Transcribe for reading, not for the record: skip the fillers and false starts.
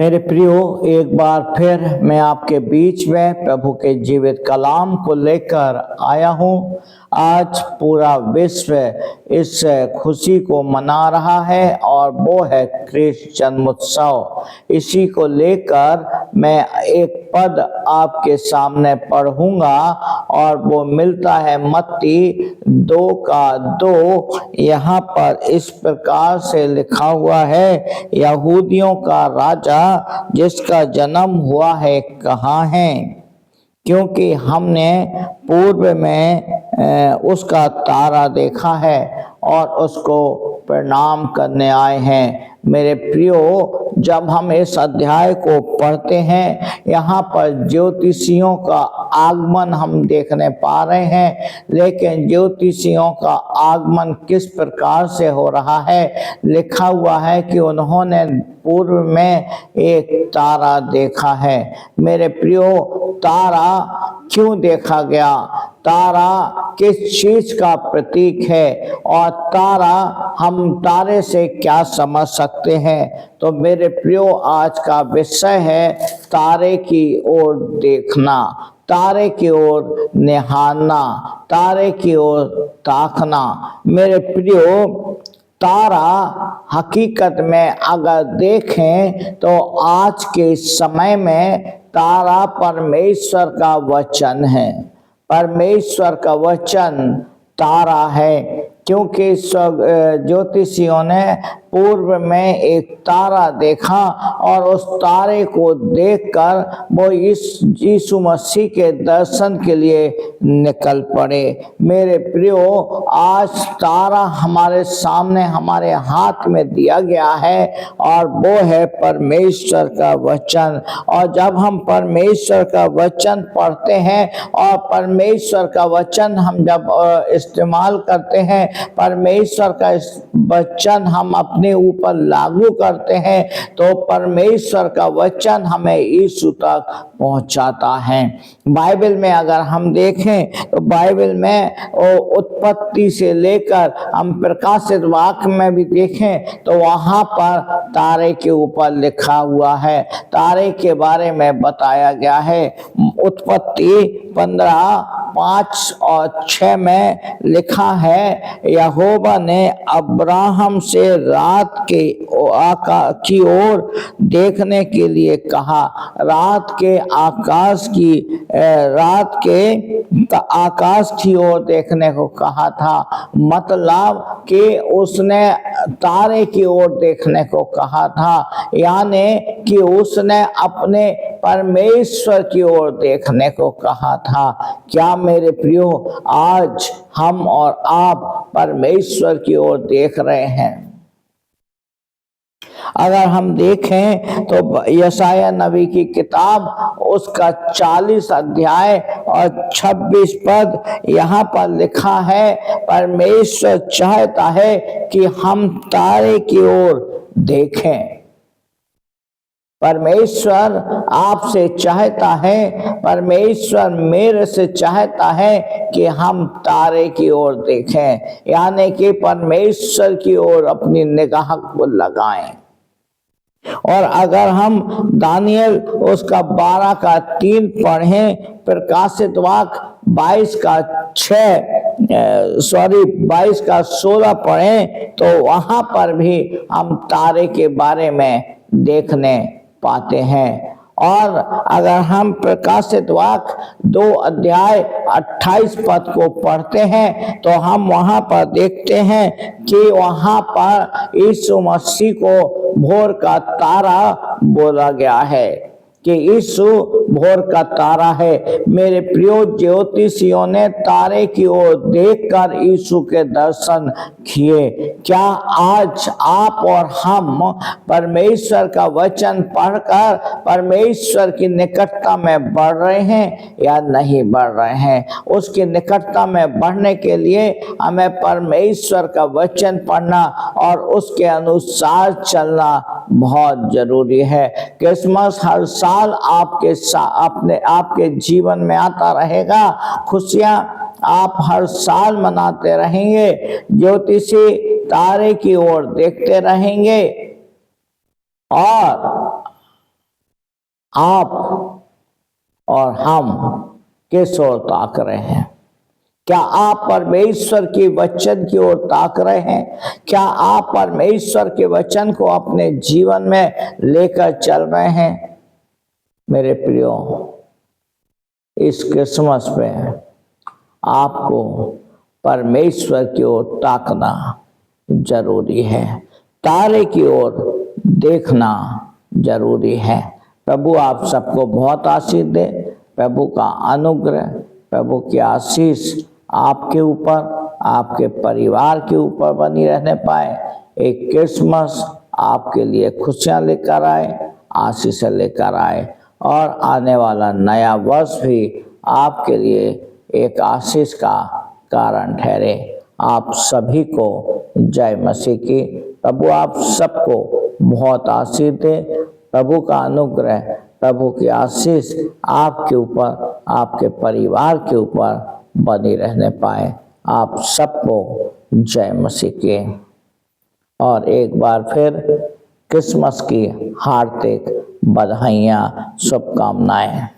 मेरे प्रियो, एक बार फिर मैं आपके बीच में प्रभु के जीवित कलाम को लेकर आया हूँ। आज पूरा विश्व इस खुशी को मना रहा है और वो है ख्रीष्ट जन्मोत्सव। इसी को लेकर मैं एक पद आपके सामने पढ़ूंगा और वो मिलता है मत्ती 2:2। यहाँ पर इस प्रकार से लिखा हुआ है, यहूदियों का राजा जिसका जन्म हुआ है कहाँ है, क्योंकि हमने पूर्व में उसका तारा देखा है और उसको प्रणाम करने आए हैं। मेरे प्रियो, जब हम इस अध्याय को पढ़ते हैं, यहाँ पर ज्योतिषियों का आगमन हम देखने पा रहे हैं। लेकिन ज्योतिषियों का आगमन किस प्रकार से हो रहा है? लिखा हुआ है कि उन्होंने पूर्व में एक तारा देखा है। मेरे प्रियो, तारा क्यों देखा गया? तारा किस चीज का प्रतीक है और हम तारे से क्या समझ सकते हैं? तो मेरे प्रियो, आज का विषय है तारे की ओर देखना, तारे की ओर निहारना, तारे की ओर ताकना। मेरे प्रियो, तारा हकीकत में अगर देखें तो आज के समय में तारा परमेश्वर का वचन है। परमेश्वर का वचन तारा है, क्योंकि ज्योतिषियों ने पूर्व में एक तारा देखा और उस तारे को देखकर वो यीशु मसीह के दर्शन के लिए निकल पड़े। मेरे प्रियो, आज तारा हमारे सामने, हमारे हाथ में दिया गया है और वो है परमेश्वर का वचन। और जब हम परमेश्वर का वचन पढ़ते हैं और परमेश्वर का वचन हम जब इस्तेमाल करते हैं, परमेश्वर का वचन हम अपने ऊपर लागू करते हैं, तो परमेश्वर का वचन हमें यीशु तक पहुंचाता है। बाइबल में अगर हम देखें तो बाइबल में उत्पत्ति से लेकर हम प्रकाशित वाक्य में भी देखें तो वहां पर तारे के ऊपर लिखा हुआ है, तारे के बारे में बताया गया है। उत्पत्ति 15:5 और 6 में लिखा है, यहोवा ने अब्राहम से रात की ओर देखने के लिए कहा। रात के आकाश की ओर देखने को कहा था, मतलब कि उसने तारे की ओर देखने को कहा था, यानी कि उसने अपने परमेश्वर की ओर देखने को कहा था। क्या मेरे प्रियो, आज हम और आप परमेश्वर की ओर देख रहे हैं? अगर हम देखें तो यशायाह नबी की किताब उसका 40 अध्याय और 26 पद यहाँ पर लिखा है, परमेश्वर चाहता है कि हम तारे की ओर देखें। परमेश्वर आपसे चाहता है, परमेश्वर मेरे से चाहता है कि हम तारे की ओर देखें, यानी कि परमेश्वर की ओर अपनी निगाह को लगाएं। और अगर हम दानियल उसका 12:3 पढ़ें, प्रकाशित वाक्य 22:16 पढ़ें, तो वहां पर भी हम तारे के बारे में देखने पाते हैं। और अगर हम प्रकाशित वाक्य 2:28 को पढ़ते हैं तो हम वहां पर देखते हैं कि वहां पर यीशु मसीह को भोर का तारा बोला गया है, कि यीशु भोर का तारा है। मेरे प्रियो, ज्योतिषियों ने तारे की ओर देखकर यीशु के दर्शन किए। क्या आज आप और हम परमेश्वर का वचन पढ़कर परमेश्वर की निकटता में बढ़ रहे हैं या नहीं बढ़ रहे हैं? उसकी निकटता में बढ़ने के लिए हमें परमेश्वर का वचन पढ़ना और उसके अनुसार चलना बहुत जरूरी है। क्रिसमस हर साल आपके जीवन में आता रहेगा, खुशियां आप हर साल मनाते रहेंगे, ज्योतिषी तारे की ओर देखते रहेंगे और आप और हम किस ओर ताक रहे हैं? क्या आप परमेश्वर के वचन की ओर ताक रहे हैं? क्या आप परमेश्वर के वचन को अपने जीवन में लेकर चल रहे हैं? मेरे प्रियो, इस क्रिसमस पे आपको परमेश्वर की ओर ताकना जरूरी है, तारे की ओर देखना जरूरी है। प्रभु आप सबको बहुत आशीष दे। प्रभु का अनुग्रह, प्रभु की आशीष आपके ऊपर, आपके परिवार के ऊपर बनी रहने पाए। एक क्रिसमस आपके लिए खुशियां लेकर आए, आशीषें लेकर आए, और आने वाला नया वर्ष भी आपके लिए एक आशीष का कारण ठहरे। आप सभी को जय मसीह की। प्रभु आप सबको बहुत आशीष दे। प्रभु का अनुग्रह, प्रभु की आशीष आपके ऊपर, आपके परिवार के ऊपर बनी रहने पाए। आप सबको जय मसीह के। और एक बार फिर क्रिसमस की हार्दिक बधाइयाँ, शुभकामनाएं।